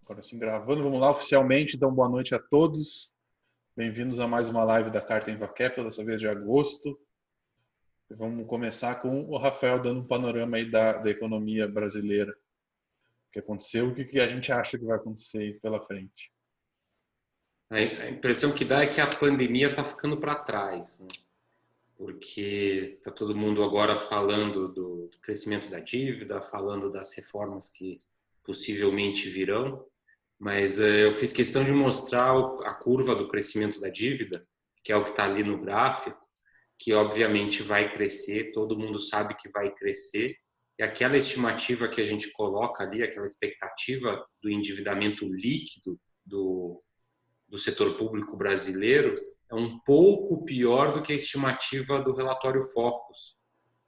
Agora sim, gravando. Vamos lá oficialmente. Então, boa noite a todos. Bem-vindos a mais uma live da Carta InvaCapital, dessa vez de agosto. Vamos começar com o Rafael dando um panorama aí da economia brasileira. O que aconteceu, o que a gente acha que vai acontecer aí pela frente. A impressão que dá é que a pandemia está ficando para trás, né? Porque está todo mundo agora falando do crescimento da dívida, falando das reformas que possivelmente virão, mas eu fiz questão de mostrar a curva do crescimento da dívida, que é o que está ali no gráfico, que obviamente vai crescer, todo mundo sabe que vai crescer, e aquela estimativa que a gente coloca ali, aquela expectativa do endividamento líquido do setor público brasileiro é um pouco pior do que a estimativa do relatório Focus.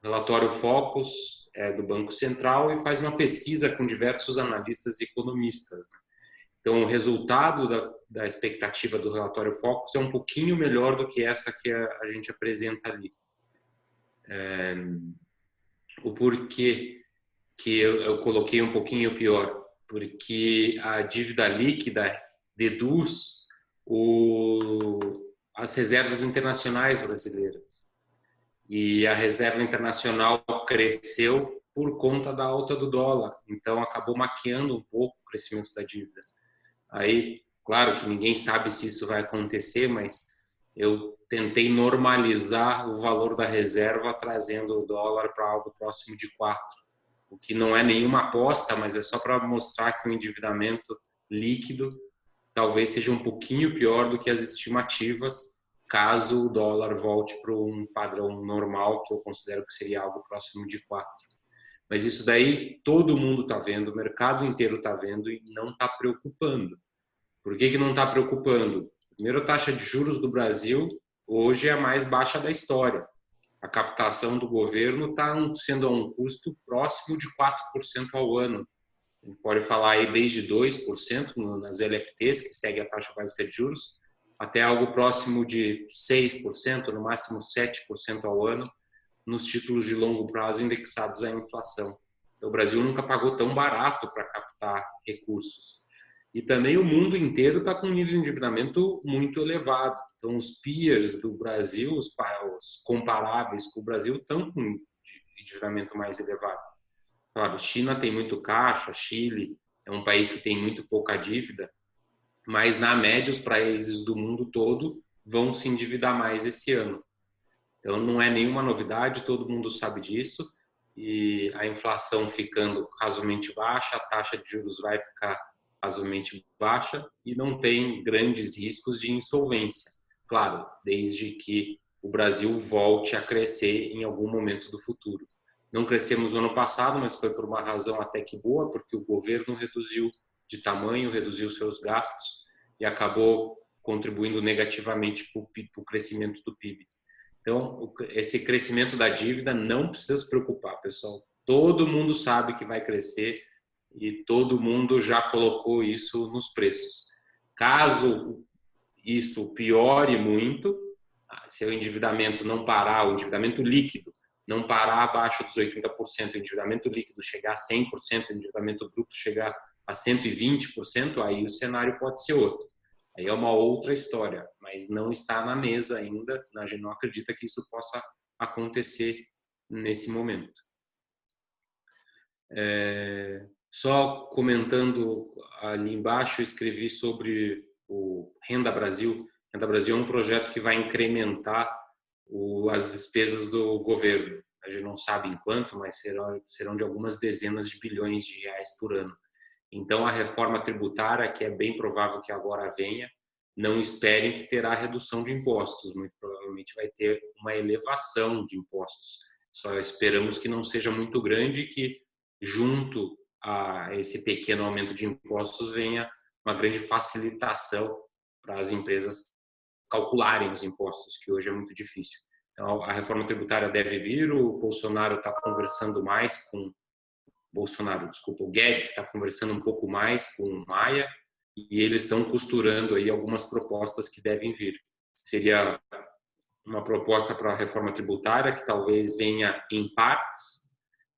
O relatório Focus é do Banco Central e faz uma pesquisa com diversos analistas e economistas. Então, o resultado da expectativa do relatório Focus é um pouquinho melhor do que essa que a gente apresenta ali. O porquê que eu coloquei um pouquinho pior? Porque a dívida líquida deduz as reservas internacionais brasileiras. E a reserva internacional cresceu por conta da alta do dólar. Então, acabou maquiando um pouco o crescimento da dívida. Aí, claro que ninguém sabe se isso vai acontecer, mas eu tentei normalizar o valor da reserva, trazendo o dólar para algo próximo de 4. O que não é nenhuma aposta, mas é só para mostrar que o endividamento líquido talvez seja um pouquinho pior do que as estimativas, caso o dólar volte para um padrão normal, que eu considero que seria algo próximo de 4. Mas isso daí todo mundo está vendo, o mercado inteiro está vendo e não está preocupando. Por que não está preocupando? Primeiro, a taxa de juros do Brasil hoje é a mais baixa da história. A captação do governo está sendo a um custo próximo de 4% ao ano. A gente pode falar aí desde 2% nas LFTs, que segue a taxa básica de juros, até algo próximo de 6%, no máximo 7% ao ano, nos títulos de longo prazo indexados à inflação. Então, o Brasil nunca pagou tão barato para captar recursos. E também o mundo inteiro está com um nível de endividamento muito elevado. Então, os peers do Brasil, os comparáveis com o Brasil, estão com um endividamento mais elevado. Claro, China tem muito caixa, Chile é um país que tem muito pouca dívida, mas na média os países do mundo todo vão se endividar mais esse ano. Então não é nenhuma novidade, todo mundo sabe disso, e a inflação ficando razoavelmente baixa, a taxa de juros vai ficar razoavelmente baixa e não tem grandes riscos de insolvência. Claro, desde que o Brasil volte a crescer em algum momento do futuro. Não crescemos no ano passado, mas foi por uma razão até que boa, porque o governo reduziu de tamanho, reduziu seus gastos e acabou contribuindo negativamente para o crescimento do PIB. Então, esse crescimento da dívida não precisa se preocupar, pessoal. Todo mundo sabe que vai crescer e todo mundo já colocou isso nos preços. Caso isso piore muito, se o endividamento não parar, o endividamento líquido não parar abaixo dos 80%, o endividamento líquido chegar a 100%, o endividamento bruto chegar a 120%, aí o cenário pode ser outro. Aí é uma outra história, mas não está na mesa ainda, a gente não acredita que isso possa acontecer nesse momento. Só comentando ali embaixo, eu escrevi sobre o Renda Brasil. Renda Brasil é um projeto que vai incrementar as despesas do governo. A gente não sabe em quanto, mas serão de algumas dezenas de bilhões de reais por ano. Então, a reforma tributária, que é bem provável que agora venha, não esperem que terá redução de impostos. Muito provavelmente vai ter uma elevação de impostos. Só esperamos que não seja muito grande e que, junto a esse pequeno aumento de impostos, venha uma grande facilitação para as empresas calcularem os impostos, que hoje é muito difícil. Então, a reforma tributária deve vir, o Bolsonaro está conversando mais com... o Guedes está conversando um pouco mais com o Maia e eles estão costurando aí algumas propostas que devem vir. Seria uma proposta para a reforma tributária que talvez venha em partes,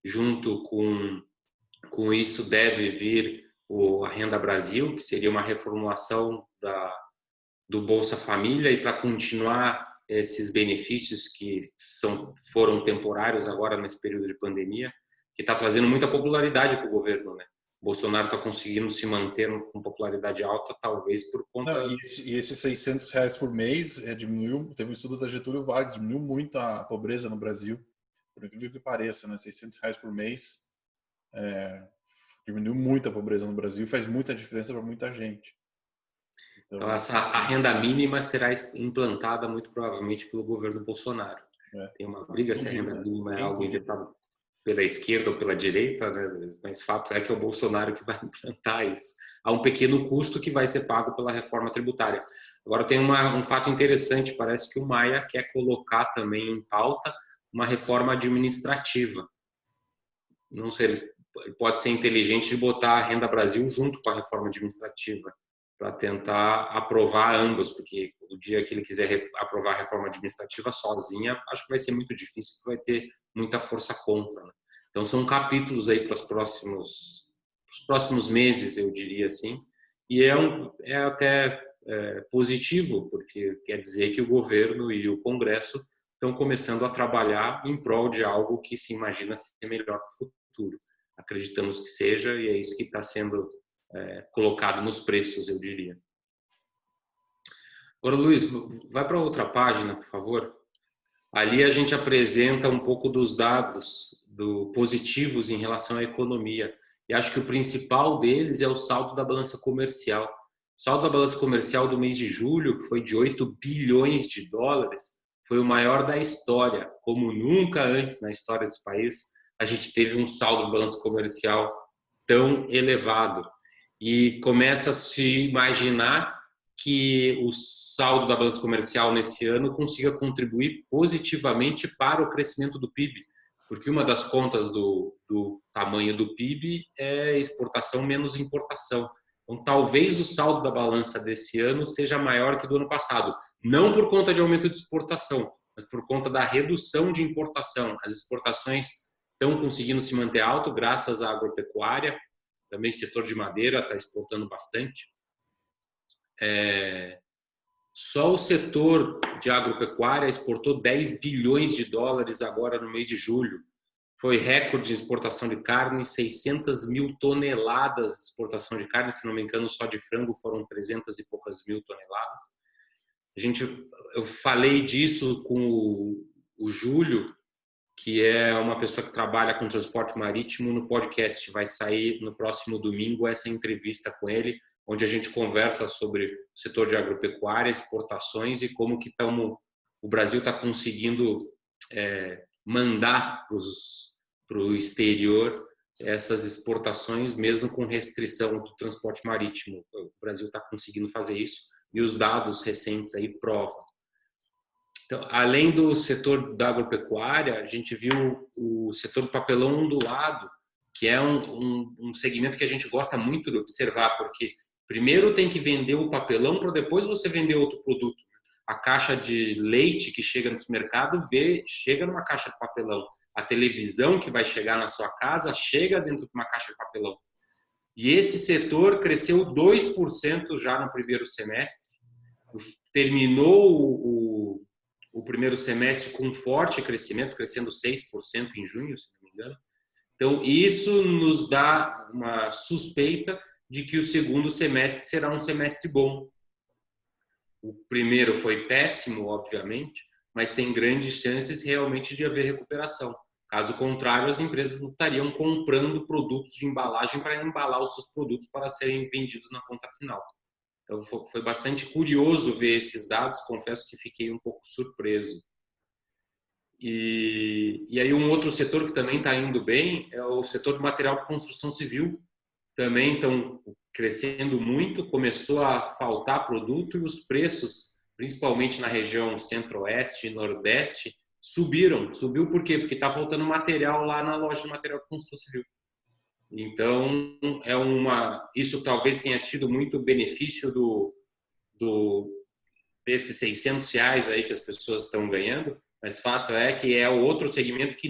junto com isso deve vir a Renda Brasil, que seria uma reformulação do Bolsa Família, e para continuar esses benefícios que foram temporários agora nesse período de pandemia, que está trazendo muita popularidade para o governo, né? O Bolsonaro está conseguindo se manter com popularidade alta, talvez por conta... Não, e esses R$ 600 por mês diminuiu, teve um estudo da Getúlio Vargas, diminuiu muito a pobreza no Brasil, por incrível que pareça, né? R$ 600 por mês diminuiu muito a pobreza no Brasil e faz muita diferença para muita gente. Então, a renda mínima será implantada muito provavelmente pelo governo Bolsonaro. Tem uma briga se a renda mínima é algo inventado pela esquerda ou pela direita, né? Mas fato é que é o Bolsonaro que vai implantar isso. Há um pequeno custo que vai ser pago pela reforma tributária. Agora tem um fato interessante, parece que o Maia quer colocar também em pauta uma reforma administrativa. Não sei, ele pode ser inteligente de botar a Renda Brasil junto com a reforma administrativa, para tentar aprovar ambos, porque o dia que ele quiser aprovar a reforma administrativa sozinha, acho que vai ser muito difícil, porque vai ter muita força contra, né? Então são capítulos aí para os próximos meses, eu diria assim, e é até positivo, porque quer dizer que o governo e o Congresso estão começando a trabalhar em prol de algo que se imagina ser melhor para o futuro. Acreditamos que seja, e é isso que está sendo colocado nos preços, eu diria. Agora, Luiz, vai para outra página, por favor. Ali a gente apresenta um pouco dos dados positivos em relação à economia. E acho que o principal deles é o saldo da balança comercial. O saldo da balança comercial do mês de julho, que foi de 8 bilhões de dólares, foi o maior da história. Como nunca antes na história desse país, a gente teve um saldo de balança comercial tão elevado. E começa a se imaginar que o saldo da balança comercial nesse ano consiga contribuir positivamente para o crescimento do PIB, porque uma das contas do tamanho do PIB é exportação menos importação. Então, talvez o saldo da balança desse ano seja maior que do ano passado, não por conta de aumento de exportação, mas por conta da redução de importação. As exportações estão conseguindo se manter alto graças à agropecuária, também setor de madeira está exportando bastante. Só o setor de agropecuária exportou 10 bilhões de dólares agora no mês de julho. Foi recorde de exportação de carne, 600 mil toneladas de exportação de carne, se não me engano, só de frango foram 300 e poucas mil toneladas. Eu falei disso com o Júlio, que é uma pessoa que trabalha com transporte marítimo, no podcast. Vai sair no próximo domingo essa entrevista com ele, onde a gente conversa sobre o setor de agropecuária, exportações e como que o Brasil está conseguindo mandar para o exterior essas exportações, mesmo com restrição do transporte marítimo. O Brasil está conseguindo fazer isso e os dados recentes aí provam. Então, além do setor da agropecuária, a gente viu o setor do papelão ondulado, que é um segmento que a gente gosta muito de observar, porque primeiro tem que vender o papelão para depois você vender outro produto. A caixa de leite que chega no supermercado chega numa caixa de papelão. A televisão que vai chegar na sua casa chega dentro de uma caixa de papelão. E esse setor cresceu 2% já no primeiro semestre. Terminou o primeiro semestre com um forte crescimento, crescendo 6% em junho, se não me engano. Então, isso nos dá uma suspeita de que o segundo semestre será um semestre bom. O primeiro foi péssimo, obviamente, mas tem grandes chances realmente de haver recuperação. Caso contrário, as empresas não estariam comprando produtos de embalagem para embalar os seus produtos para serem vendidos na conta final. Então, foi bastante curioso ver esses dados, confesso que fiquei um pouco surpreso. E aí um outro setor que também está indo bem é o setor de material de construção civil. Também estão crescendo muito, começou a faltar produto e os preços, principalmente na região centro-oeste e nordeste, subiram. Subiu por quê? Porque está faltando material lá na loja de material de construção civil. Então, isso talvez tenha tido muito benefício desses R$600 aí que as pessoas estão ganhando, mas fato é que é o outro segmento que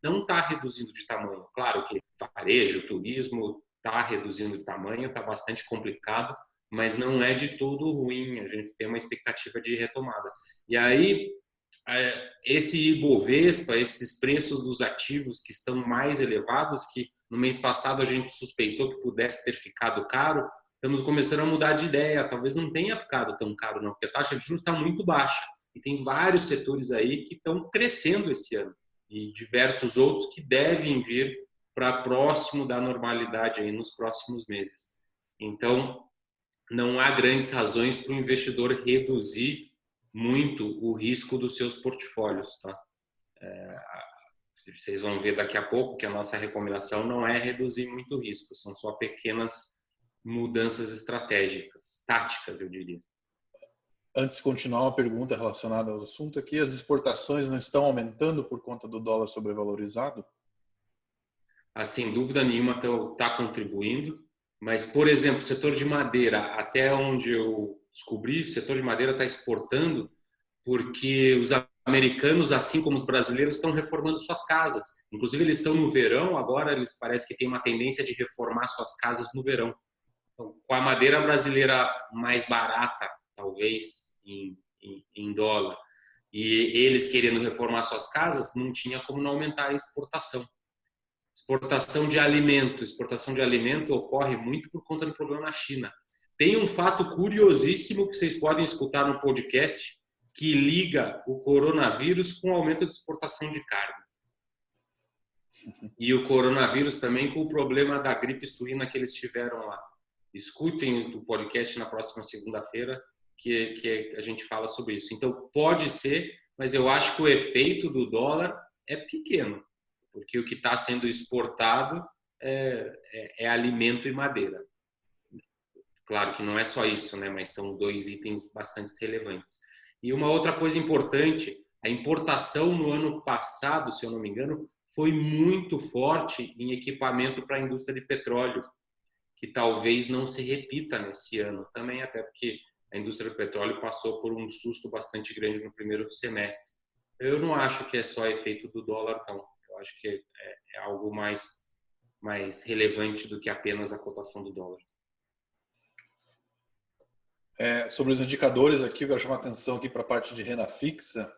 não está reduzindo de tamanho. Claro que varejo, turismo está reduzindo o tamanho, está bastante complicado, mas não é de todo ruim, a gente tem uma expectativa de retomada. E aí, esse Ibovespa, esses preços dos ativos que estão mais elevados, que no mês passado a gente suspeitou que pudesse ter ficado caro, estamos começando a mudar de ideia, talvez não tenha ficado tão caro não, porque a taxa de juros está muito baixa, e tem vários setores aí que estão crescendo esse ano, e diversos outros que devem vir para próximo da normalidade aí nos próximos meses. Então, não há grandes razões para o investidor reduzir muito o risco dos seus portfólios, tá? Vocês vão ver daqui a pouco que a nossa recomendação não é reduzir muito o risco, são só pequenas mudanças estratégicas, táticas, eu diria. Antes de continuar, uma pergunta relacionada ao assunto aqui: as exportações não estão aumentando por conta do dólar sobrevalorizado? Sem dúvida nenhuma está contribuindo, mas, por exemplo, o setor de madeira, até onde eu descobri, o setor de madeira está exportando porque os americanos, assim como os brasileiros, estão reformando suas casas. Inclusive, eles estão no verão, agora eles parece que têm uma tendência de reformar suas casas no verão. Então, com a madeira brasileira mais barata, talvez, em dólar, e eles querendo reformar suas casas, não tinha como não aumentar a exportação. Exportação de alimento ocorre muito por conta do problema na China. Tem um fato curiosíssimo que vocês podem escutar no podcast que liga o coronavírus com o aumento de exportação de carne. E o coronavírus também com o problema da gripe suína que eles tiveram lá. Escutem o podcast na próxima segunda-feira que a gente fala sobre isso. Então, pode ser, mas eu acho que o efeito do dólar é pequeno, porque o que está sendo exportado é alimento e madeira. Claro que não é só isso, né? Mas são dois itens bastante relevantes. E uma outra coisa importante, a importação no ano passado, se eu não me engano, foi muito forte em equipamento para a indústria de petróleo, que talvez não se repita nesse ano também, até porque a indústria do petróleo passou por um susto bastante grande no primeiro semestre. Eu não acho que é só efeito do dólar, não. Eu acho que é algo mais relevante do que apenas a cotação do dólar. Sobre os indicadores aqui, eu quero chamar a atenção aqui para a parte de renda fixa,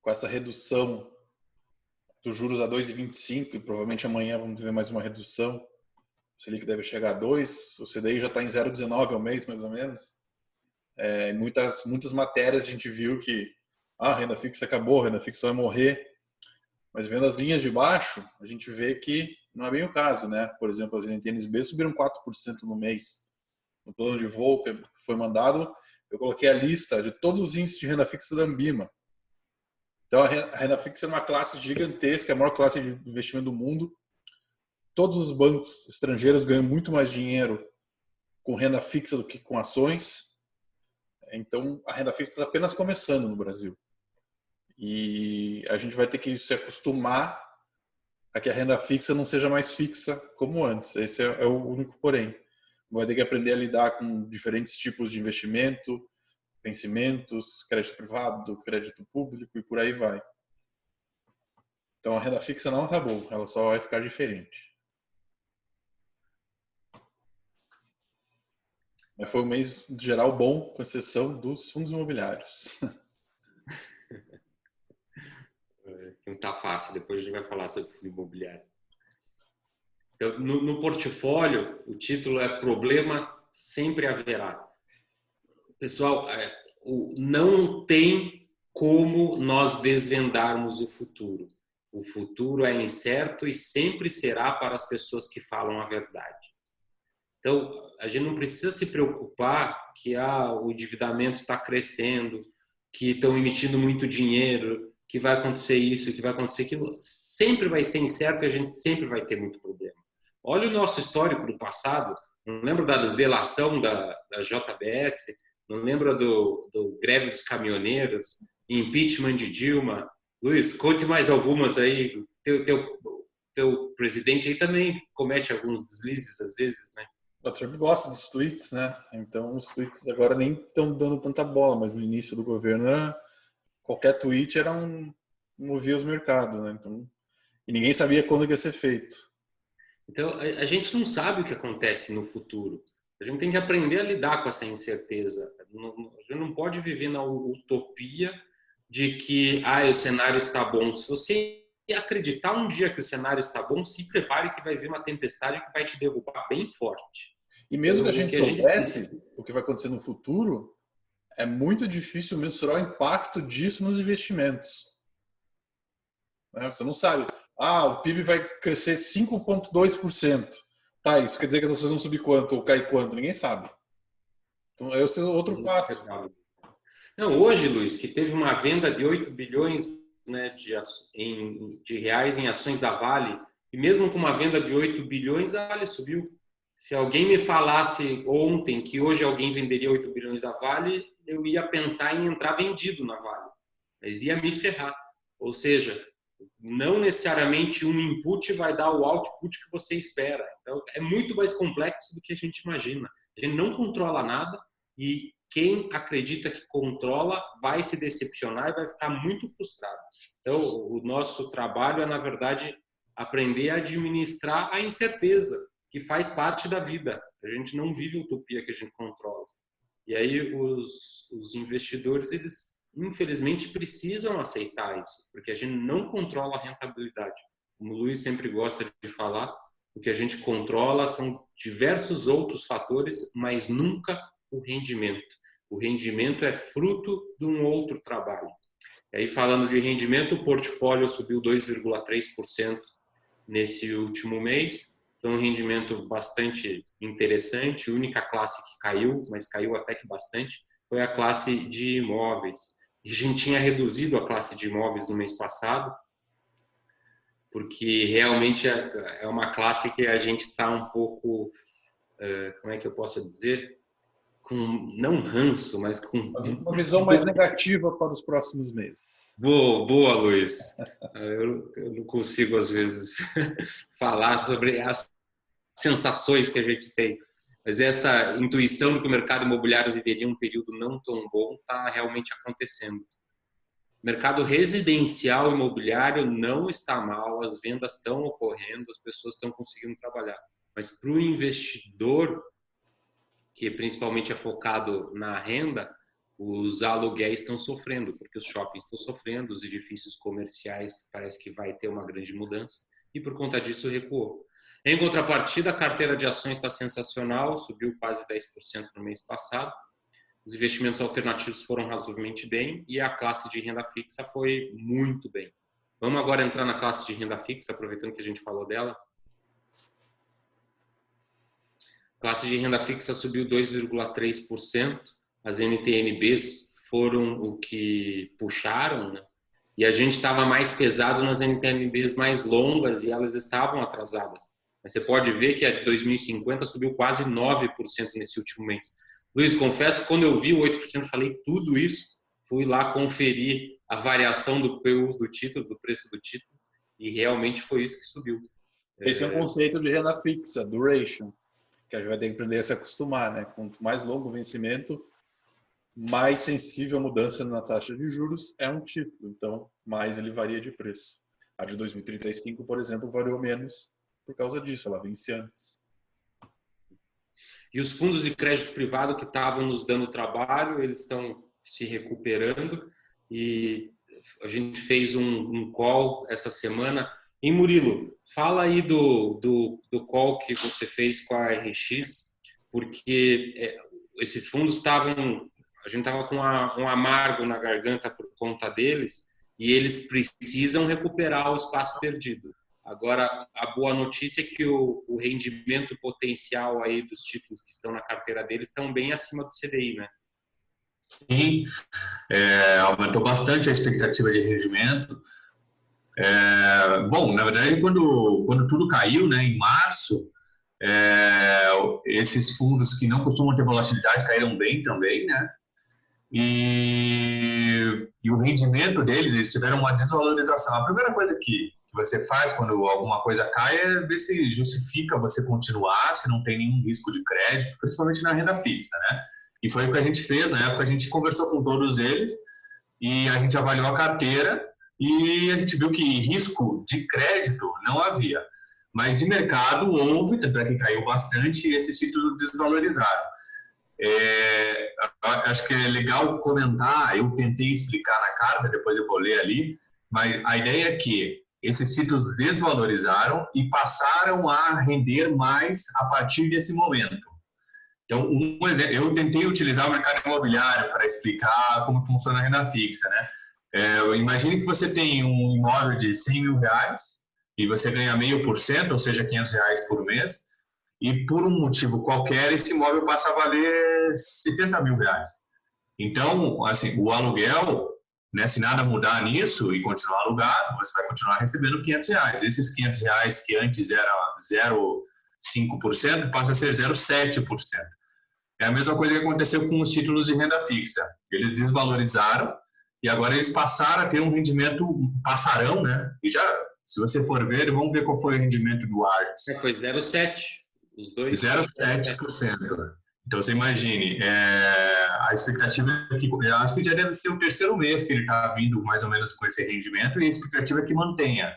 com essa redução dos juros a 2,25, e provavelmente amanhã vamos ver mais uma redução. O Selic deve chegar a 2, o CDI já está em 0,19 ao mês, mais ou menos. Muitas matérias a gente viu que a renda fixa acabou, a renda fixa vai morrer. Mas vendo as linhas de baixo, a gente vê que não é bem o caso, né? Por exemplo, as NTNB subiram 4% no mês. No plano de voo que foi mandado, eu coloquei a lista de todos os índices de renda fixa da Ambima. Então, a renda fixa é uma classe gigantesca, a maior classe de investimento do mundo. Todos os bancos estrangeiros ganham muito mais dinheiro com renda fixa do que com ações. Então, a renda fixa está apenas começando no Brasil. E a gente vai ter que se acostumar a que a renda fixa não seja mais fixa como antes. Esse é o único porém. Vai ter que aprender a lidar com diferentes tipos de investimento, vencimentos, crédito privado, crédito público e por aí vai. Então a renda fixa não acabou, ela só vai ficar diferente. Mas foi um mês geral bom, com exceção dos fundos imobiliários. Não está fácil, depois a gente vai falar sobre fundo imobiliário. Então, no portfólio, o título é Problema Sempre Haverá. Pessoal, não tem como nós desvendarmos o futuro. O futuro é incerto e sempre será para as pessoas que falam a verdade. Então, a gente não precisa se preocupar que o endividamento está crescendo, que estão emitindo muito dinheiro, que vai acontecer isso, que vai acontecer aquilo. Sempre vai ser incerto e a gente sempre vai ter muito problema. Olha o nosso histórico do passado. Não lembro da delação da JBS, não lembro do greve dos caminhoneiros, impeachment de Dilma. Luiz, conte mais algumas aí. Teu presidente aí também comete alguns deslizes às vezes, né? O Trump gosta dos tweets, né? Então os tweets agora nem estão dando tanta bola, mas no início do governo qualquer tweet movia os mercados, né? Então, e ninguém sabia quando que ia ser feito. Então, a gente não sabe o que acontece no futuro. A gente tem que aprender a lidar com essa incerteza. A gente não pode viver na utopia de que o cenário está bom. Se você acreditar um dia que o cenário está bom, se prepare que vai vir uma tempestade que vai te derrubar bem forte. E mesmo que a gente soubesse o que vai acontecer no futuro, é muito difícil mensurar o impacto disso nos investimentos. Você não sabe. O PIB vai crescer 5,2%. Tá, isso quer dizer que as ações vão subir quanto ou cair quanto? Ninguém sabe. Então, esse é outro passo. Não, hoje, Luiz, que teve uma venda de 8 bilhões, né, de reais em ações da Vale, e mesmo com uma venda de 8 bilhões, a Vale subiu. Se alguém me falasse ontem que hoje alguém venderia 8 bilhões da Vale, eu ia pensar em entrar vendido na Vale. Mas ia me ferrar. Ou seja, não necessariamente um input vai dar o output que você espera. Então, é muito mais complexo do que a gente imagina. A gente não controla nada e quem acredita que controla vai se decepcionar e vai ficar muito frustrado. Então, o nosso trabalho é, na verdade, aprender a administrar a incerteza, que faz parte da vida. A gente não vive utopia que a gente controla. E aí os investidores, eles infelizmente precisam aceitar isso, porque a gente não controla a rentabilidade. Como o Luiz sempre gosta de falar, o que a gente controla são diversos outros fatores, mas nunca o rendimento. O rendimento é fruto de um outro trabalho. E aí, falando de rendimento, o portfólio subiu 2,3% nesse último mês. Foi um rendimento bastante interessante. A única classe que caiu, mas caiu até que bastante, foi a classe de imóveis. A gente tinha reduzido a classe de imóveis no mês passado, porque realmente é uma classe que a gente está um pouco, como é que eu posso dizer, com não ranço, mas com uma visão mais negativa para os próximos meses. Boa, Luiz. Eu não consigo às vezes falar sobre as sensações que a gente tem, mas essa intuição de que o mercado imobiliário viveria um período não tão bom está realmente acontecendo. O mercado residencial imobiliário não está mal, as vendas estão ocorrendo, as pessoas estão conseguindo trabalhar. Mas para o investidor, que principalmente é focado na renda, os aluguéis estão sofrendo, porque os shoppings estão sofrendo, os edifícios comerciais parece que vai ter uma grande mudança, e por conta disso recuou. Em contrapartida, a carteira de ações está sensacional, subiu quase 10% no mês passado. Os investimentos alternativos foram razoavelmente bem e a classe de renda fixa foi muito bem. Vamos agora entrar na classe de renda fixa, aproveitando que a gente falou dela. A classe de renda fixa subiu 2,3%. As NTN-Bs foram o que puxaram, né? E a gente estava mais pesado nas NTN-Bs mais longas e elas estavam atrasadas. Mas você pode ver que a 2050 subiu quase 9% nesse último mês. Luiz, confesso que quando eu vi o 8%, falei tudo isso, fui lá conferir a variação do PU do título, do preço do título, e realmente foi isso que subiu. Esse é um conceito de renda fixa, duration, que a gente vai ter que aprender a se acostumar, né? Quanto mais longo o vencimento, mais sensível a mudança na taxa de juros é um título, então mais ele varia de preço. A de 2035, por exemplo, variou menos por causa disso, ela vence antes. E os fundos de crédito privado que estavam nos dando trabalho, eles estão se recuperando e a gente fez um call essa semana. E Murilo, fala aí do call que você fez com a RX, porque esses fundos estavam, a gente estava com um amargo na garganta por conta deles e eles precisam recuperar o espaço perdido. Agora, a boa notícia é que o rendimento potencial aí dos títulos que estão na carteira deles estão bem acima do CDI, né? Sim, aumentou bastante a expectativa de rendimento. Bom, na verdade, quando tudo caiu, né, em março, esses fundos que não costumam ter volatilidade caíram bem também, né? E o rendimento deles, eles tiveram uma desvalorização. A primeira coisa que você faz quando alguma coisa cai é ver se justifica você continuar, se não tem nenhum risco de crédito, principalmente na renda fixa, né? E foi o que a gente fez, na época a gente conversou com todos eles e a gente avaliou a carteira e a gente viu que risco de crédito não havia. Mas de mercado houve, tanto é que caiu bastante, e esses títulos desvalorizaram. Acho que é legal comentar, eu tentei explicar na carta, depois eu vou ler ali, mas a ideia é que esses títulos desvalorizaram e passaram a render mais a partir desse momento. Então, um exemplo, eu tentei utilizar o mercado imobiliário para explicar como funciona a renda fixa, né? Imagine que você tem um imóvel de 100 mil reais e você ganha 0,5%, ou seja, 500 reais por mês, e por um motivo qualquer, esse imóvel passa a valer 70 mil reais. Então, assim, o aluguel, né, se nada mudar nisso e continuar alugado, você vai continuar recebendo 500 reais. Esses 500 reais que antes era 0,5% passa a ser 0,7%. É a mesma coisa que aconteceu com os títulos de renda fixa. Eles desvalorizaram e agora eles passaram a ter um rendimento, passarão, né? E já, se você for ver, vamos ver qual foi o rendimento do Arts. Foi 0,7%. Os dois. 0,7%. Então, você imagine, a expectativa é que, eu acho que já deve ser o terceiro mês que ele está vindo mais ou menos com esse rendimento e a expectativa é que mantenha.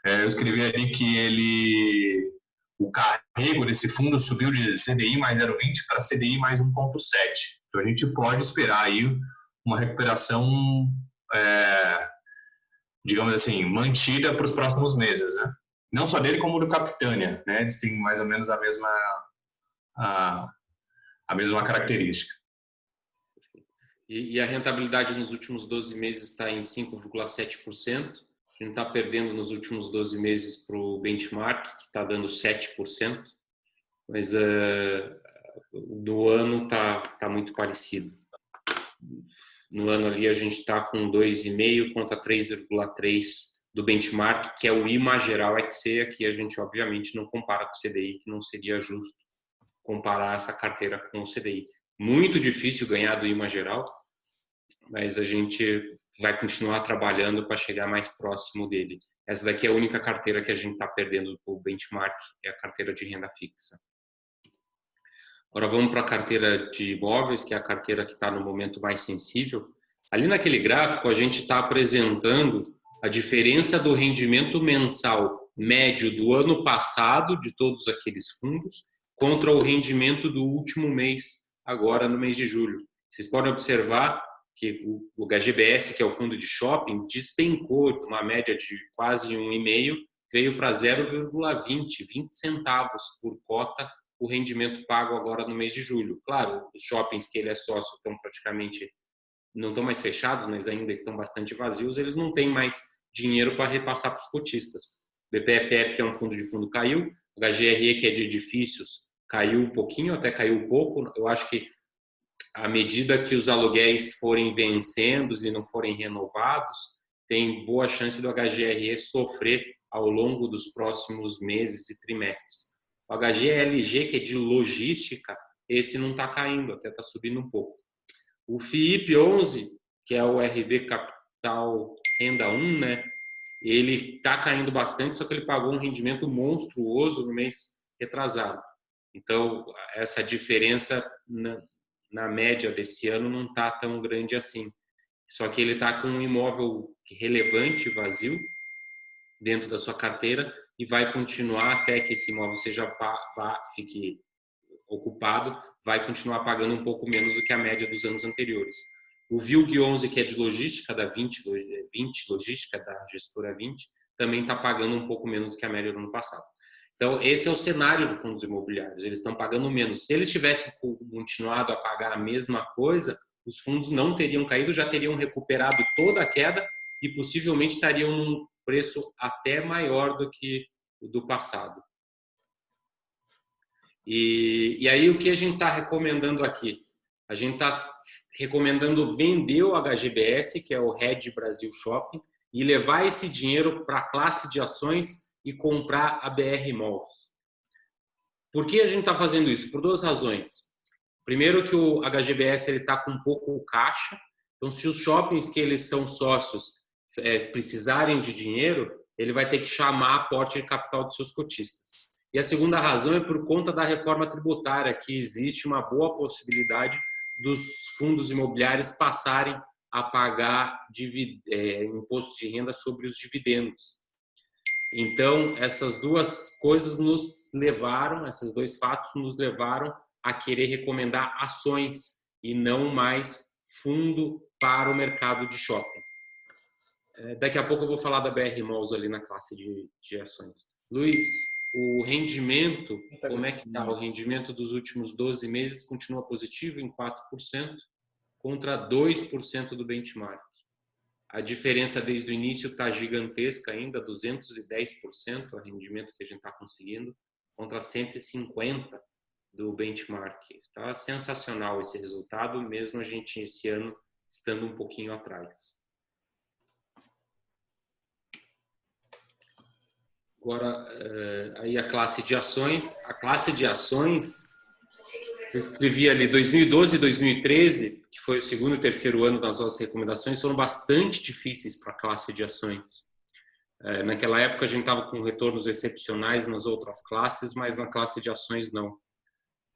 Eu escrevi ali que o carrego desse fundo subiu de CDI mais 0,20 para CDI mais 1,7. Então, a gente pode esperar aí uma recuperação, digamos assim, mantida para os próximos meses, né? Não só dele, como do Capitânia, né? Eles têm mais ou menos a mesma característica. E a rentabilidade nos últimos 12 meses está em 5,7%. A gente está perdendo nos últimos 12 meses para o benchmark, que está dando 7%. Mas do ano está muito parecido. No ano ali a gente está com 2,5 contra 3,3 do benchmark, que é o IMA geral XC. Aqui a gente obviamente não compara com o CDI, que não seria justo comparar essa carteira com o CDI. Muito difícil ganhar do IMA geral, mas a gente vai continuar trabalhando para chegar mais próximo dele. Essa daqui é a única carteira que a gente está perdendo o benchmark, é a carteira de renda fixa. Agora vamos para a carteira de imóveis, que é a carteira que está no momento mais sensível. Ali naquele gráfico a gente está apresentando a diferença do rendimento mensal médio do ano passado de todos aqueles fundos contra o rendimento do último mês, agora no mês de julho. Vocês podem observar que o HGBS, que é o fundo de shopping, despencou de uma média de quase 1,5, veio para 0,20, 20 centavos por cota o rendimento pago agora no mês de julho. Claro, os shoppings que ele é sócio estão praticamente, não estão mais fechados, mas ainda estão bastante vazios, eles não têm mais dinheiro para repassar para os cotistas. O BPFF, que é um fundo de fundo, caiu, o HGRE, que é de edifícios, caiu um pouquinho, até caiu pouco. Eu acho que à medida que os aluguéis forem vencendo e não forem renovados, tem boa chance do HGRE sofrer ao longo dos próximos meses e trimestres. O HGLG, que é de logística, esse não está caindo, até está subindo um pouco. O FIIP 11, que é o RB Capital Renda 1, né? Ele está caindo bastante, só que ele pagou um rendimento monstruoso no mês retrasado. Então, essa diferença na média desse ano não está tão grande assim. Só que ele está com um imóvel relevante, vazio, dentro da sua carteira e vai continuar até que esse imóvel fique ocupado, vai continuar pagando um pouco menos do que a média dos anos anteriores. O VILG 11, que é de logística, da 20 Logística, da gestora 20, também está pagando um pouco menos do que a média do ano passado. Então, esse é o cenário dos fundos imobiliários. Eles estão pagando menos. Se eles tivessem continuado a pagar a mesma coisa, os fundos não teriam caído, já teriam recuperado toda a queda e possivelmente estariam num preço até maior do que o do passado. E aí, o que a gente está recomendando aqui? A gente está recomendando vender o HGBS, que é o RED Brasil Shopping, e levar esse dinheiro para a classe de ações e comprar a BR Malls. Por que a gente está fazendo isso? Por duas razões. Primeiro, que o HGBS está com pouco caixa. Então, se os shoppings que eles são sócios precisarem de dinheiro, ele vai ter que chamar aporte de capital de seus cotistas. E a segunda razão é por conta da reforma tributária, que existe uma boa possibilidade dos fundos imobiliários passarem a pagar imposto de renda sobre os dividendos. Então, essas duas coisas nos levaram, esses dois fatos nos levaram a querer recomendar ações e não mais fundo para o mercado de shopping. Daqui a pouco eu vou falar da BR Malls ali na classe de ações. Luiz, o rendimento, como é que está? O rendimento dos últimos 12 meses continua positivo em 4%, contra 2% do benchmark. A diferença desde o início está gigantesca ainda, 210% o rendimento que a gente está conseguindo, contra 150% do benchmark. Está sensacional esse resultado, mesmo a gente esse ano estando um pouquinho atrás. Agora, aí a classe de ações. A classe de ações, eu escrevi ali 2012 e 2013, que foi o segundo e terceiro ano das nossas recomendações, foram bastante difíceis para a classe de ações. Naquela época a gente estava com retornos excepcionais nas outras classes, mas na classe de ações não.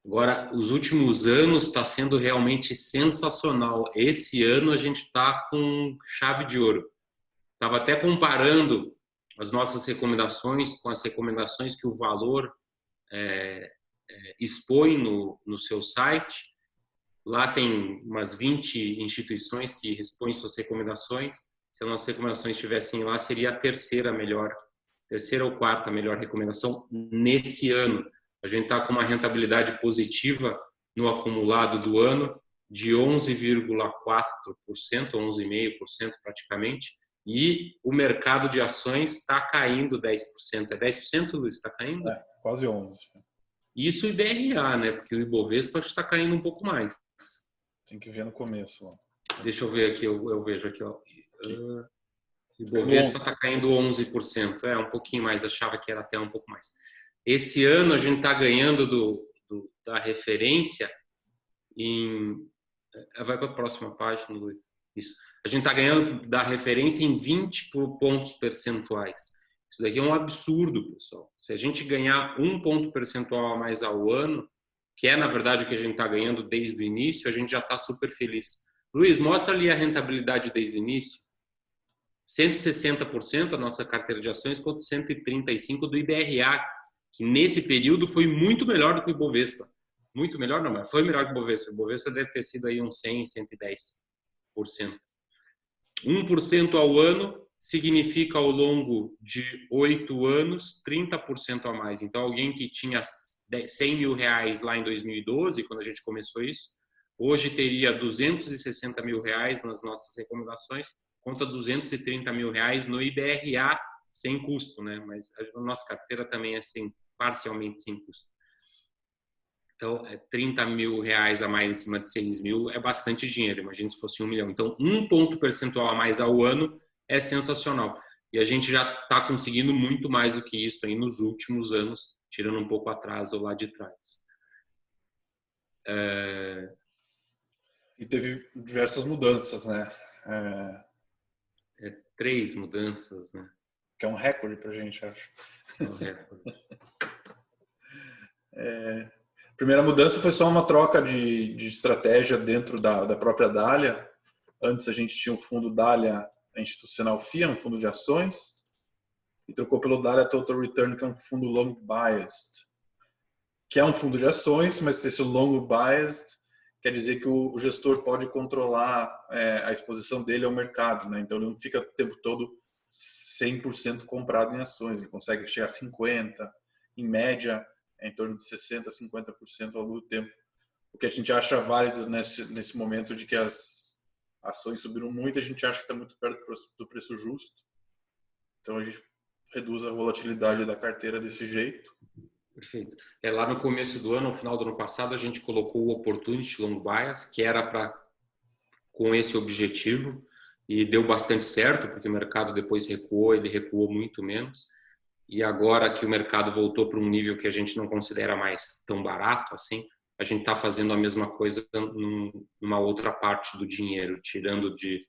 Agora, os últimos anos está sendo realmente sensacional. Esse ano a gente está com chave de ouro. Estava até comparando as nossas recomendações com as recomendações que o Valor expõe no seu site. Lá tem umas 20 instituições que expõem suas recomendações. Se as nossas recomendações estivessem lá, seria a terceira ou quarta melhor recomendação nesse ano. A gente está com uma rentabilidade positiva no acumulado do ano de 11,4%, 11,5% praticamente, e o mercado de ações está caindo 10%. É 10%, Luiz? Está caindo? Quase 11%. Isso o IBRA, né? Porque o Ibovespa está caindo um pouco mais. Tem que ver no começo. Ó. Deixa eu ver aqui, eu vejo aqui. Ó. O Ibovespa está caindo 11%. Um pouquinho mais, achava que era até um pouco mais. Esse ano a gente está ganhando da referência em... Vai para a próxima página, Luiz. Isso. A gente está ganhando da referência em 20 pontos percentuais. Isso daqui é um absurdo, pessoal. Se a gente ganhar 1 ponto percentual a mais ao ano, que é, na verdade, o que a gente está ganhando desde o início, a gente já está super feliz. Luiz, mostra ali a rentabilidade desde o início. 160% a nossa carteira de ações contra 135% do IBRA, que nesse período foi muito melhor do que o Ibovespa. Muito melhor não, mas foi melhor que o Ibovespa. O Ibovespa deve ter sido aí uns 100%, 110%. 1% ao ano significa ao longo de 8 anos 30% a mais. Então, alguém que tinha 100 mil reais lá em 2012, quando a gente começou isso, hoje teria 260 mil reais nas nossas recomendações, contra 230 mil reais no IBRA sem custo, né? Mas a nossa carteira também é parcialmente sem custo. Então, 30 mil reais a mais em cima de 6 mil é bastante dinheiro. Imagina se fosse 1 milhão. Então, 1 ponto percentual a mais ao ano é sensacional. E a gente já está conseguindo muito mais do que isso aí nos últimos anos, tirando um pouco atrás ou lá de trás. E teve diversas mudanças, né? 3 mudanças, né? Que é um recorde para a gente, acho. É um recorde. A primeira mudança foi só uma troca de estratégia dentro da própria Dália. Antes a gente tinha o fundo Dália Institucional FIA, um fundo de ações, e trocou pelo Dália Total Return, que é um fundo long biased, que é um fundo de ações, mas esse long biased quer dizer que o gestor pode controlar a exposição dele ao mercado, né? Então ele não fica o tempo todo 100% comprado em ações, ele consegue chegar a 50%, em média em torno de 60%, 50% ao longo do tempo. O que a gente acha válido nesse momento de que as ações subiram muito, a gente acha que está muito perto do preço justo. Então a gente reduz a volatilidade da carteira desse jeito. Perfeito. Lá no começo do ano, no final do ano passado, a gente colocou o Opportunity Long Bias, que era com esse objetivo, e deu bastante certo, porque o mercado depois recuou, ele recuou muito menos. E agora que o mercado voltou para um nível que a gente não considera mais tão barato assim, a gente está fazendo a mesma coisa numa outra parte do dinheiro, tirando de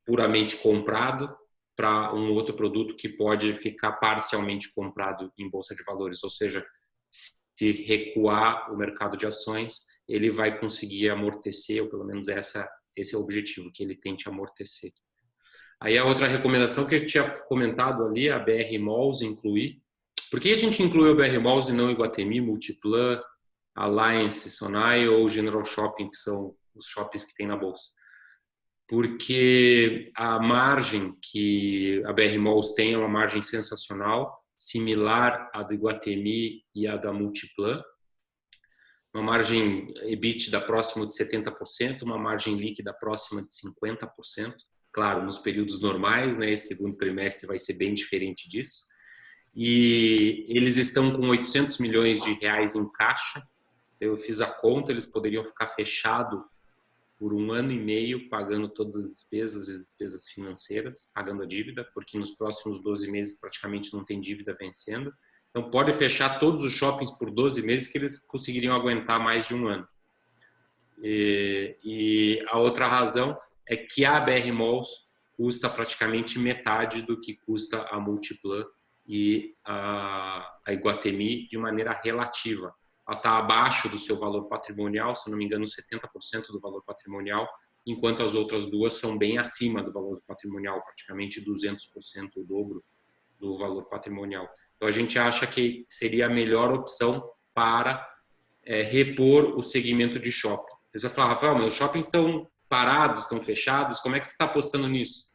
puramente comprado para um outro produto que pode ficar parcialmente comprado em bolsa de valores. Ou seja, se recuar o mercado de ações, ele vai conseguir amortecer, ou pelo menos esse é o objetivo, que ele tente amortecer. Aí a outra recomendação que eu tinha comentado ali, a BR Malls incluir. Por que a gente incluiu a BR Malls e não Iguatemi, Multiplan, Alliance, Sonai ou General Shopping, que são os shoppings que tem na bolsa? Porque a margem que a BR Malls tem é uma margem sensacional, similar à do Iguatemi e à da Multiplan. Uma margem EBITDA próxima de 70%, uma margem líquida próxima de 50%. Claro, nos períodos normais, né? Esse segundo trimestre vai ser bem diferente disso. E eles estão com 800 milhões de reais em caixa. Eu fiz a conta, eles poderiam ficar fechados por 1 ano e meio, pagando todas as despesas financeiras, pagando a dívida, porque nos próximos 12 meses praticamente não tem dívida vencendo. Então, pode fechar todos os shoppings por 12 meses que eles conseguiriam aguentar mais de 1 ano. E a outra razão é que a BR Malls custa praticamente metade do que custa a Multiplan e a Iguatemi de maneira relativa. Ela está abaixo do seu valor patrimonial, se não me engano, 70% do valor patrimonial, enquanto as outras duas são bem acima do valor patrimonial, praticamente 200%, o dobro do valor patrimonial. Então, a gente acha que seria a melhor opção para repor o segmento de shopping. Você vai falar, Rafael, meus shoppings estão parados, estão fechados, como é que você está apostando nisso?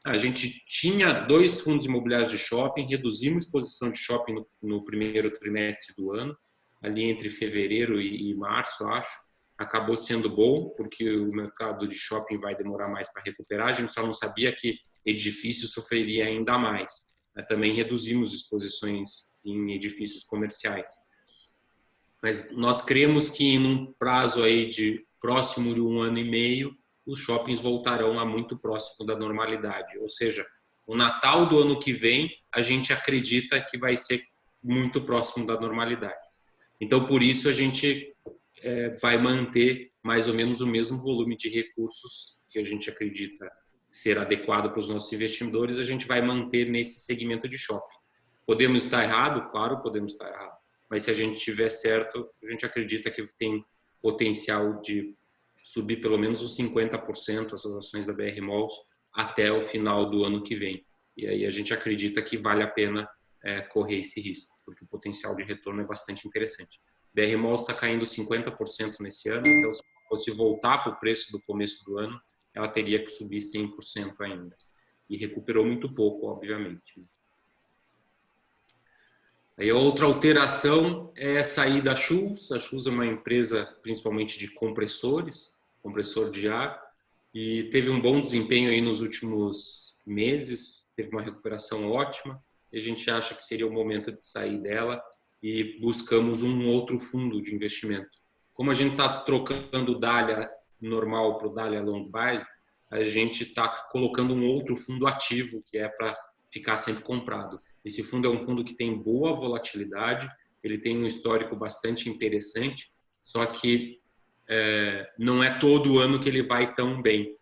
A gente tinha 2 fundos imobiliários de shopping, reduzimos a exposição de shopping no primeiro trimestre do ano, ali entre fevereiro e março, acho. Acabou sendo bom, porque o mercado de shopping vai demorar mais para recuperar. A gente só não sabia que edifício sofreria ainda mais. Também reduzimos exposições em edifícios comerciais. Mas nós cremos que em um prazo aí de próximo de 1 ano e meio, os shoppings voltarão a muito próximo da normalidade. Ou seja, o Natal do ano que vem, a gente acredita que vai ser muito próximo da normalidade. Então, por isso, a gente vai manter mais ou menos o mesmo volume de recursos que a gente acredita ser adequado para os nossos investidores, a gente vai manter nesse segmento de shopping. Podemos estar errado? Claro, podemos estar errado. Mas se a gente tiver certo, a gente acredita que tem potencial de subir pelo menos uns 50% essas ações da BR Malls até o final do ano que vem. E aí a gente acredita que vale a pena correr esse risco, porque o potencial de retorno é bastante interessante. BR Malls está caindo 50% nesse ano, então se fosse voltar para o preço do começo do ano, ela teria que subir 100% ainda. E recuperou muito pouco, obviamente. Aí a outra alteração é sair da Schultz. A Schultz é uma empresa principalmente de compressores, compressor de ar, e teve um bom desempenho aí nos últimos meses, teve uma recuperação ótima, e a gente acha que seria o momento de sair dela e buscamos um outro fundo de investimento. Como a gente está trocando o Dália normal para o Dália Long Biased, a gente está colocando um outro fundo ativo, que é para ficar sempre comprado. Esse fundo é um fundo que tem boa volatilidade, ele tem um histórico bastante interessante, só que não é todo ano que ele vai tão bem.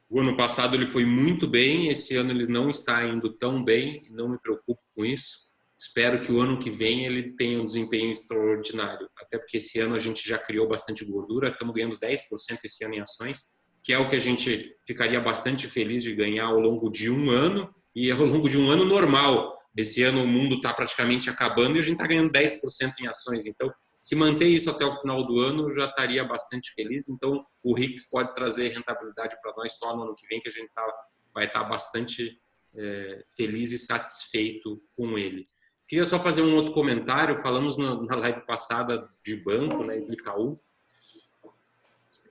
O ano passado ele foi muito bem, esse ano ele não está indo tão bem, não me preocupo com isso. Espero que o ano que vem ele tenha um desempenho extraordinário, até porque esse ano a gente já criou bastante gordura, estamos ganhando 10% esse ano em ações, que é o que a gente ficaria bastante feliz de ganhar ao longo de 1 ano, e ao longo de 1 ano normal. Esse ano o mundo está praticamente acabando e a gente está ganhando 10% em ações. Então, se manter isso até o final do ano, eu já estaria bastante feliz. Então, o RIX pode trazer rentabilidade para nós só no ano que vem, que a gente vai estar bastante feliz e satisfeito com ele. Queria só fazer um outro comentário. Falamos na live passada de banco, né, do Itaú.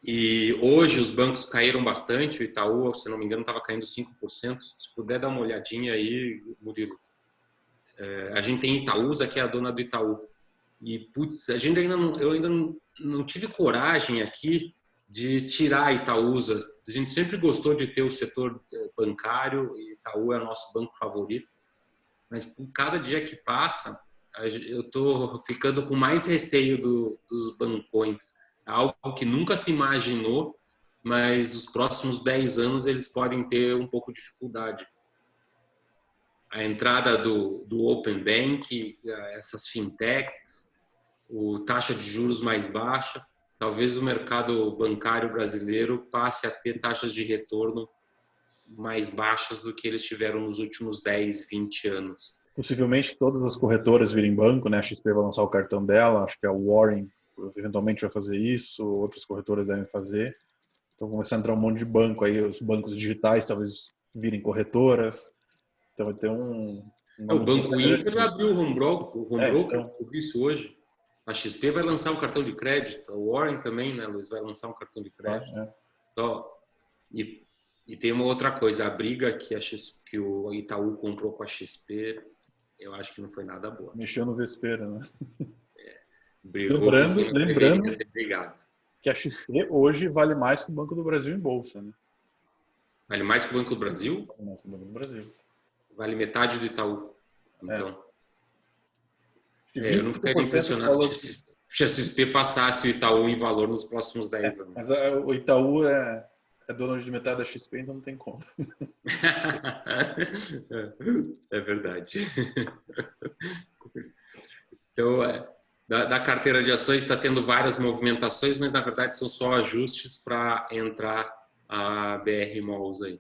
E hoje os bancos caíram bastante. O Itaú, se não me engano, estava caindo 5%. Se puder dar uma olhadinha aí, Murilo. A gente tem Itaúsa, que é a dona do Itaú. E, putz, eu ainda não tive coragem aqui de tirar a Itaúsa. A gente sempre gostou de ter o setor bancário, e Itaú é o nosso banco favorito. Mas por cada dia que passa, eu estou ficando com mais receio dos bancões. É algo que nunca se imaginou, mas os próximos 10 anos eles podem ter um pouco de dificuldade. A entrada do Open Bank, essas fintechs, taxa de juros mais baixa, talvez o mercado bancário brasileiro passe a ter taxas de retorno mais baixas do que eles tiveram nos últimos 10, 20 anos. Possivelmente todas as corretoras virem banco, né? A XP vai lançar o cartão dela, acho que a Warren eventualmente vai fazer isso, outras corretoras devem fazer. Então começar a entrar um monte de banco aí, os bancos digitais talvez virem corretoras. Então vai ter O Banco Inter abriu o home broker, então. eu vi isso hoje. A XP vai lançar um cartão de crédito, a Warren também, né, Luiz, vai lançar um cartão de crédito. Então, e tem uma outra coisa, a briga que o Itaú comprou com a XP, eu acho que não foi nada boa. Mexeu no vespeiro, né? Lembrando que a XP hoje vale mais que o Banco do Brasil em bolsa, né? Vale mais que o Banco do Brasil? Vale mais que o Banco do Brasil. Vale metade do Itaú. Então, eu não ficaria impressionado se a XP passasse o Itaú em valor nos próximos 10 anos. Mas o Itaú é dono de metade da XP, então não tem como. É verdade. Então, da carteira de ações está tendo várias movimentações, mas na verdade são só ajustes para entrar a BR Malls aí.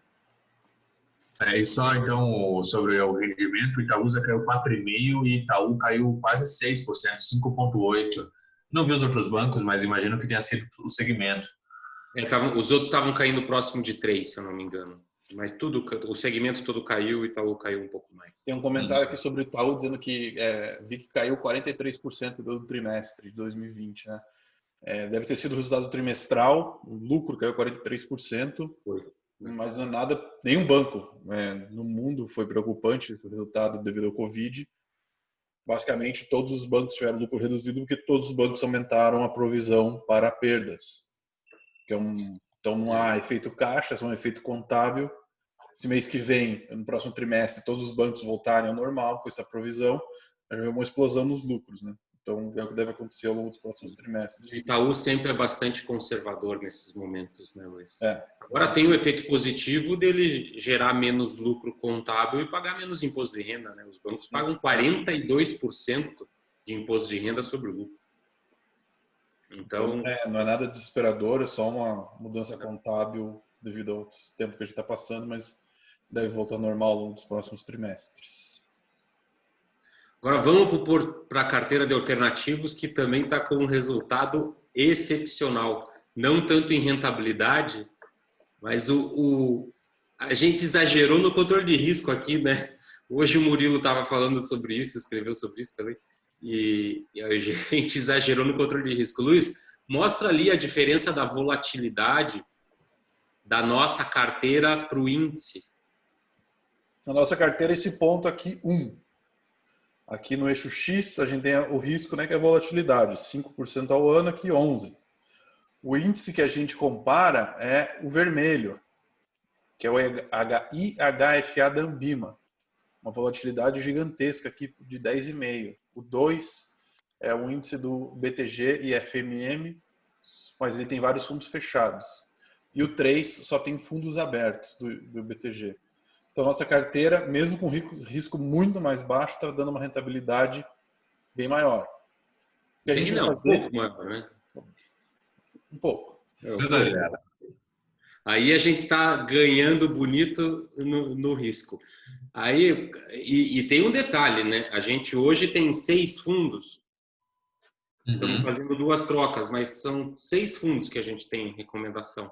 E só então sobre o rendimento, o Itaúsa caiu 4,5% e Itaú caiu quase 6%, 5,8%. Não vi os outros bancos, mas imagino que tenha sido o segmento. Os outros estavam caindo próximo de 3%, se eu não me engano. Mas o segmento todo caiu, o Itaú caiu um pouco mais. Tem um comentário aqui sobre o Itaú dizendo que vi que caiu 43% do trimestre de 2020, né? Deve ter sido o resultado trimestral, o lucro caiu 43%. Foi. Mas não é nada, nenhum banco no mundo foi preocupante o resultado devido ao Covid. Basicamente, todos os bancos tiveram lucro reduzido porque todos os bancos aumentaram a provisão para perdas. Então, não há efeito caixa, é só um efeito contábil. Se mês que vem, no próximo trimestre, todos os bancos voltarem ao normal com essa provisão, a gente vai uma explosão nos lucros, né? Então, é o que deve acontecer ao longo dos próximos trimestres. O Itaú sempre é bastante conservador nesses momentos, né, Luiz? É. Agora tem o efeito positivo dele gerar menos lucro contábil e pagar menos imposto de renda, né? Os bancos pagam 42% de imposto de renda sobre o lucro. Então, não é nada desesperador, é só uma mudança contábil devido ao tempo que a gente está passando, mas deve voltar ao normal ao longo dos próximos trimestres. Agora vamos para a carteira de alternativos, que também está com um resultado excepcional. Não tanto em rentabilidade, mas a gente exagerou no controle de risco aqui, né? Hoje o Murilo estava falando sobre isso, escreveu sobre isso também. E a gente exagerou no controle de risco. Luiz, mostra ali a diferença da volatilidade da nossa carteira para o índice. Na nossa carteira, esse ponto aqui, 1. Aqui no eixo X, a gente tem o risco, né, que é a volatilidade, 5% ao ano, aqui 11%. O índice que a gente compara é o vermelho, que é o IHFA da Ambima. Uma volatilidade gigantesca aqui de 10,5%. O 2 é o índice do BTG e FMM, mas ele tem vários fundos fechados. E o 3 só tem fundos abertos do BTG. Então, nossa carteira, mesmo com risco muito mais baixo, está dando uma rentabilidade bem maior. E a gente vai fazer... um pouco maior, né? Um pouco. Aí a gente está ganhando bonito no risco. Aí, e tem um detalhe, né? A gente hoje tem 6 fundos. Estamos fazendo 2 trocas, mas são 6 fundos que a gente tem em recomendação.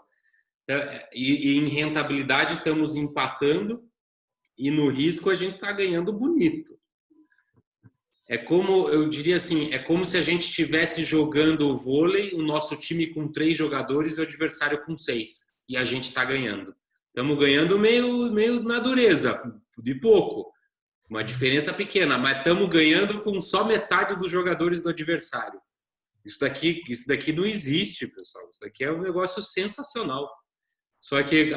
E em rentabilidade estamos empatando e no risco a gente está ganhando bonito. É como, eu diria assim, é como se a gente estivesse jogando vôlei, o nosso time com 3 jogadores e o adversário com 6. E a gente está ganhando. Estamos ganhando meio na dureza, de pouco. Uma diferença pequena, mas estamos ganhando com só metade dos jogadores do adversário. Isso daqui não existe, pessoal. Isso daqui é um negócio sensacional. Só que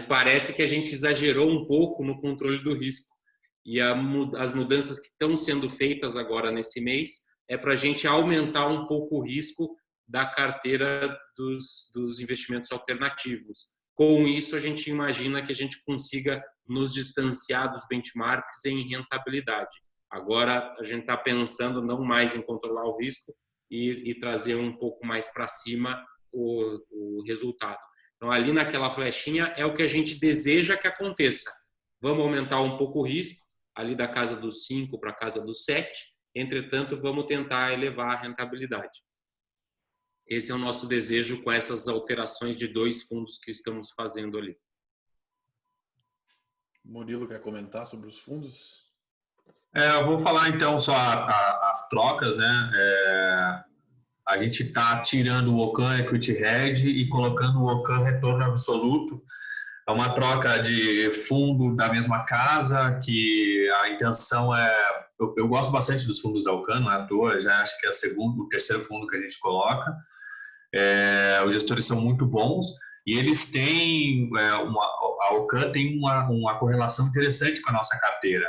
parece que a gente exagerou um pouco no controle do risco. E as mudanças que estão sendo feitas agora nesse mês é para a gente aumentar um pouco o risco da carteira dos investimentos alternativos. Com isso, a gente imagina que a gente consiga nos distanciar dos benchmarks em rentabilidade. Agora, a gente está pensando não mais em controlar o risco e trazer um pouco mais para cima o resultado. Então, ali naquela flechinha é o que a gente deseja que aconteça. Vamos aumentar um pouco o risco, ali da casa dos 5 para a casa dos 7. Entretanto, vamos tentar elevar a rentabilidade. Esse é o nosso desejo com essas alterações de 2 fundos que estamos fazendo ali. Murilo quer comentar sobre os fundos? Eu vou falar então só as trocas, né? A gente está tirando o Ocan Equity Hedge e colocando o Ocan Retorno Absoluto. É uma troca de fundo da mesma casa, que a intenção é... Eu gosto bastante dos fundos da Ocan, não é à toa, já acho que é o terceiro fundo que a gente coloca. Os gestores são muito bons e eles têm... a Ocan tem uma correlação interessante com a nossa carteira.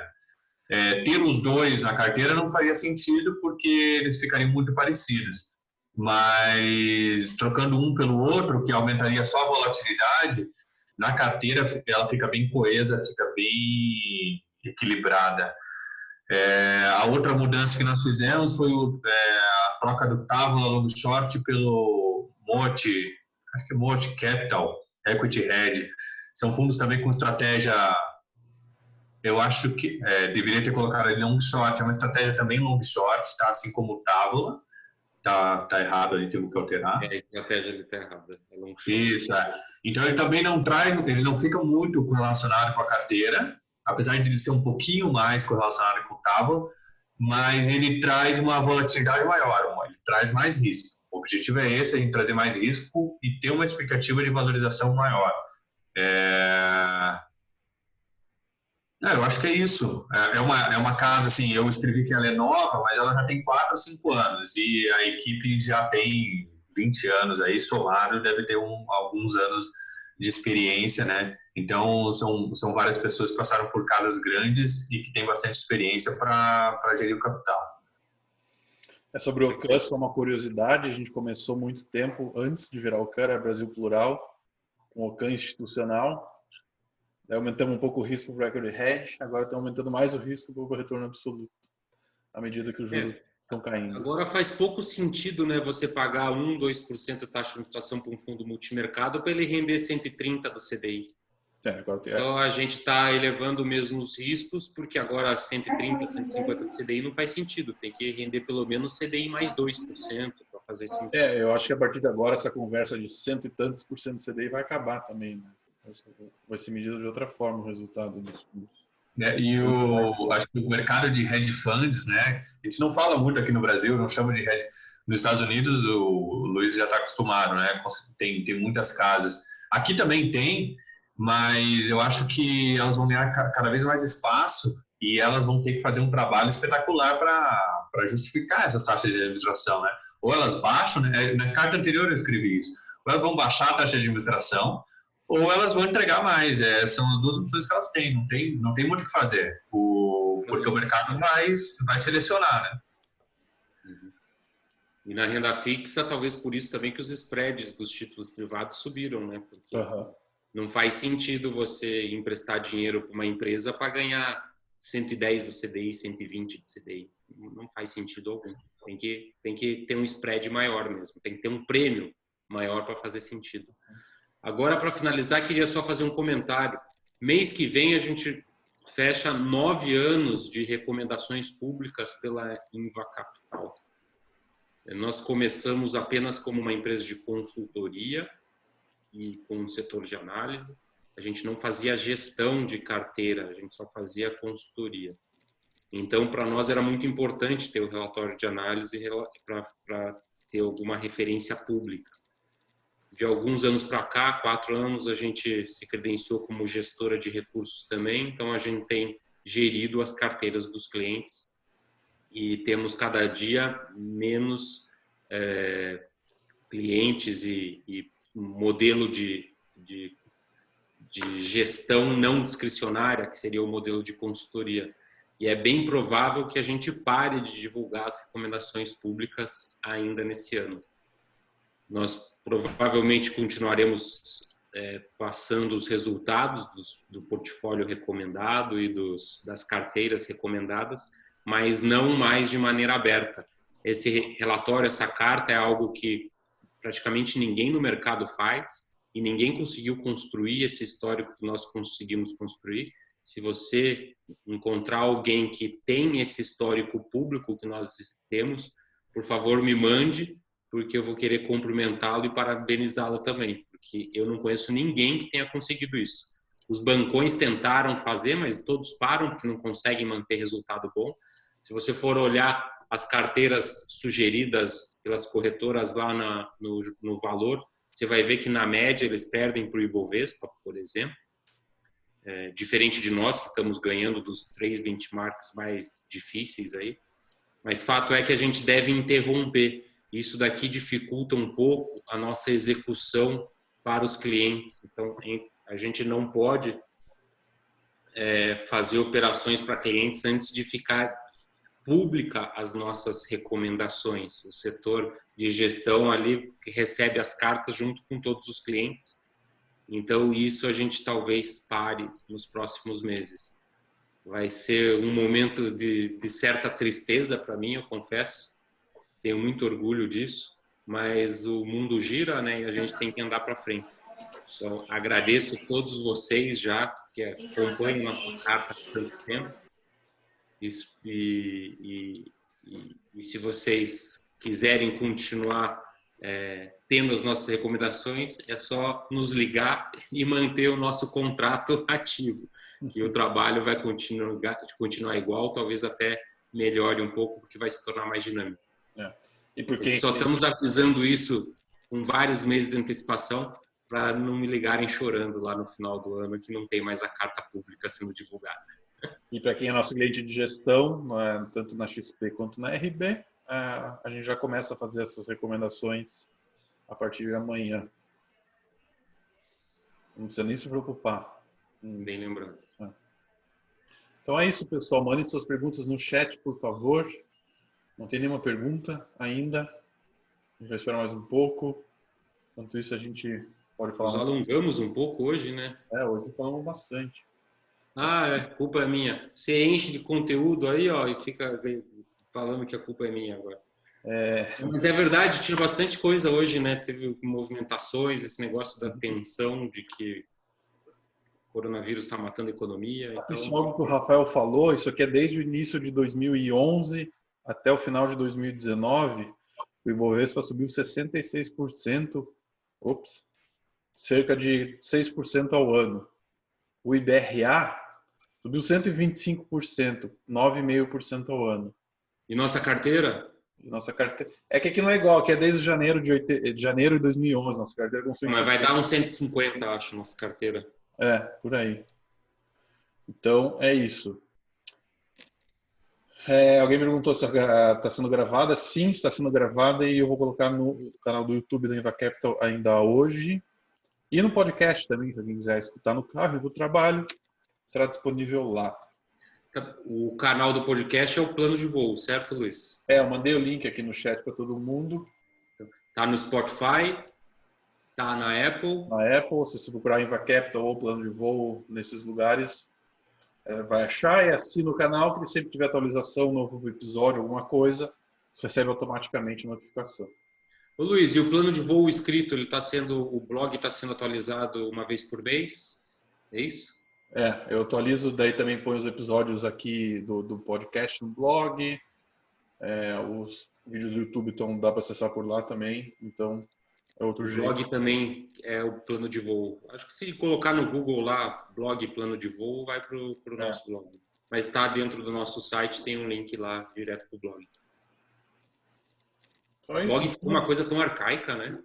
Ter os dois na carteira não faria sentido porque eles ficariam muito parecidos. Mas trocando um pelo outro, que aumentaria só a volatilidade, na carteira ela fica bem coesa, fica bem equilibrada. A outra mudança que nós fizemos foi a troca do Távola Long Short pelo Mote, acho que é Mote Capital Equity Hedge. São fundos também com estratégia, eu acho que deveria ter colocado ali long short, é uma estratégia também long short, tá? Assim como o Távola. Tá errado ali, temos que alterar. A estratégia ali tá errada. Isso, Então ele também ele não fica muito correlacionado com a carteira, apesar de ele ser um pouquinho mais correlacionado com o Távola, mas ele traz uma volatilidade maior, ele traz mais risco. O objetivo é esse, a gente trazer mais risco e ter uma expectativa de valorização maior. Eu acho que é isso. É uma casa, assim, eu escrevi que ela é nova, mas ela já tem 4 ou 5 anos e a equipe já tem 20 anos aí, somado, deve ter alguns anos de experiência, né? Então, são várias pessoas que passaram por casas grandes e que têm bastante experiência para gerir o capital. Sobre o Ocan, só uma curiosidade, a gente começou muito tempo antes de virar o Ocan, era Brasil Plural, com o Ocan institucional. Aumentamos um pouco o risco para o Equity Hedge, agora está aumentando mais o risco para o retorno absoluto, à medida que os juros estão caindo. Agora faz pouco sentido, né, você pagar 1, 2% de taxa de administração para um fundo multimercado para ele render 130 do CDI. Então a gente está elevando mesmo os riscos, porque agora 130, 150 do CDI não faz sentido, tem que render pelo menos CDI mais 2% para fazer sentido. Eu acho que a partir de agora essa conversa de 100 e tantos por cento do CDI vai acabar também, né? Vai ser medido de outra forma o resultado dos fundos. Acho que o mercado de hedge funds, né? A gente não fala muito aqui no Brasil, não chama de hedge. Nos Estados Unidos, o Luiz já está acostumado, né? Tem muitas casas. Aqui também tem, mas eu acho que elas vão ganhar cada vez mais espaço e elas vão ter que fazer um trabalho espetacular para justificar essas taxas de administração, né? Ou elas baixam, né? Na carta anterior eu escrevi isso. Ou elas vão baixar a taxa de administração, ou elas vão entregar mais. São as duas opções que elas têm. Não tem muito o que fazer. Porque o mercado vai selecionar, né? E na renda fixa, talvez por isso também que os spreads dos títulos privados subiram, né? Porque não faz sentido você emprestar dinheiro para uma empresa para ganhar 110 do CDI, 120 do CDI. Não faz sentido algum. Tem que ter um spread maior mesmo. Tem que ter um prêmio maior para fazer sentido. Agora, para finalizar, queria só fazer um comentário. Mês que vem a gente fecha 9 anos de recomendações públicas pela Inva Capital. Nós começamos apenas como uma empresa de consultoria e com um setor de análise. A gente não fazia gestão de carteira, a gente só fazia consultoria. Então, para nós era muito importante ter o relatório de análise para ter alguma referência pública. De alguns anos para cá, 4 anos, a gente se credenciou como gestora de recursos também, então a gente tem gerido as carteiras dos clientes e temos cada dia menos clientes e modelo de gestão não discricionária, que seria o modelo de consultoria. E é bem provável que a gente pare de divulgar as recomendações públicas ainda nesse ano. Nós provavelmente continuaremos passando os resultados do portfólio recomendado e das carteiras recomendadas, mas não mais de maneira aberta. Esse relatório, essa carta é algo que praticamente ninguém no mercado faz. e ninguém conseguiu construir esse histórico que nós conseguimos construir. Se você encontrar alguém que tem esse histórico público que nós temos, por favor, me mande, porque eu vou querer cumprimentá-lo e parabenizá-lo também, porque eu não conheço ninguém que tenha conseguido isso. Os bancões tentaram fazer, mas todos param porque não conseguem manter resultado bom. Se você for olhar as carteiras sugeridas pelas corretoras lá no valor, você vai ver que, na média, eles perdem para o Ibovespa, por exemplo. Diferente de nós, que estamos ganhando dos 3 benchmarks mais difíceis aí. Mas fato é que a gente deve interromper. Isso daqui dificulta um pouco a nossa execução para os clientes. Então, a gente não pode fazer operações para clientes antes de ficar pública as nossas recomendações. O setor de gestão ali recebe as cartas junto com todos os clientes. Então, isso a gente talvez pare nos próximos meses. Vai ser um momento de certa tristeza para mim, eu confesso. Tenho muito orgulho disso, mas o mundo gira, né? E a gente tem que andar para frente. Então, agradeço a todos vocês já que acompanham a carta há tanto tempo. E se vocês quiserem continuar tendo as nossas recomendações, é só nos ligar e manter o nosso contrato ativo, que o trabalho vai continuar igual, talvez até melhore um pouco, porque vai se tornar mais dinâmico. E porque só estamos avisando isso com vários meses de antecipação, para não me ligarem chorando lá no final do ano que não tem mais a carta pública sendo divulgada. E para quem é nosso cliente de gestão, tanto na XP quanto na RB, a gente já começa a fazer essas recomendações a partir de amanhã. Não precisa nem se preocupar. Bem lembrando. Então é isso, pessoal. Mandem suas perguntas no chat, por favor. Não tem nenhuma pergunta ainda. A gente vai esperar mais um pouco. Enquanto isso, a gente pode falar. Nós alongamos um pouco hoje, né? Hoje falamos bastante. Culpa é minha. Você enche de conteúdo aí, ó, e fica falando que a culpa é minha agora. Mas é verdade, tinha bastante coisa hoje, né? Teve movimentações, esse negócio da tensão de que o coronavírus está matando a economia. Então... Isso é algo que o Rafael falou, isso aqui é desde o início de 2011 até o final de 2019, o Ibovespa subiu 66%, cerca de 6% ao ano. O IBRA subiu 125%, 9,5% ao ano. E nossa carteira? Nossa carteira. É que aqui não é igual, que é desde janeiro de 2011, nossa carteira construiu. Mas vai dar uns 150, acho, nossa carteira. Por aí. Então, é isso. Alguém me perguntou se está sendo gravada. Sim, está sendo gravada e eu vou colocar no canal do YouTube da Inva Capital ainda hoje. E no podcast também, se alguém quiser escutar no carro e do trabalho, será disponível lá. O canal do podcast é o Plano de Voo, certo, Luiz? Eu mandei o link aqui no chat para todo mundo. Tá no Spotify, tá na Apple. Na Apple, se você procurar Inva Capital ou Plano de Voo nesses lugares, vai achar e assina o canal, que sempre tiver atualização, novo episódio, alguma coisa, você recebe automaticamente notificação. Ô Luiz, e o plano de voo escrito, o blog está sendo atualizado uma vez por mês? É isso? Eu atualizo, daí também ponho os episódios aqui do podcast no blog, os vídeos do YouTube dá para acessar por lá também, então é outro jeito. O blog também é o plano de voo. Acho que se colocar no Google lá, blog plano de voo, vai para o nosso blog. Mas está dentro do nosso site, tem um link lá direto para o blog. O blog ficou uma coisa tão arcaica, né?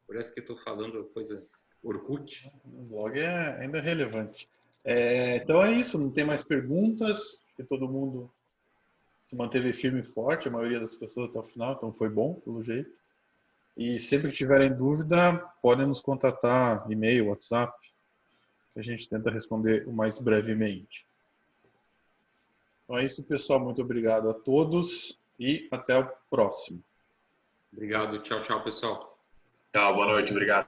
Parece que eu estou falando coisa Orkut. O blog ainda é relevante. Então é isso, não tem mais perguntas, porque todo mundo se manteve firme e forte, a maioria das pessoas até o final, então foi bom, pelo jeito. E sempre que tiverem dúvida, podem nos contatar, e-mail, WhatsApp, que a gente tenta responder o mais brevemente. Então é isso, pessoal. Muito obrigado a todos e até o próximo. Obrigado. Tchau, tchau, pessoal. Tchau, boa noite. Obrigado.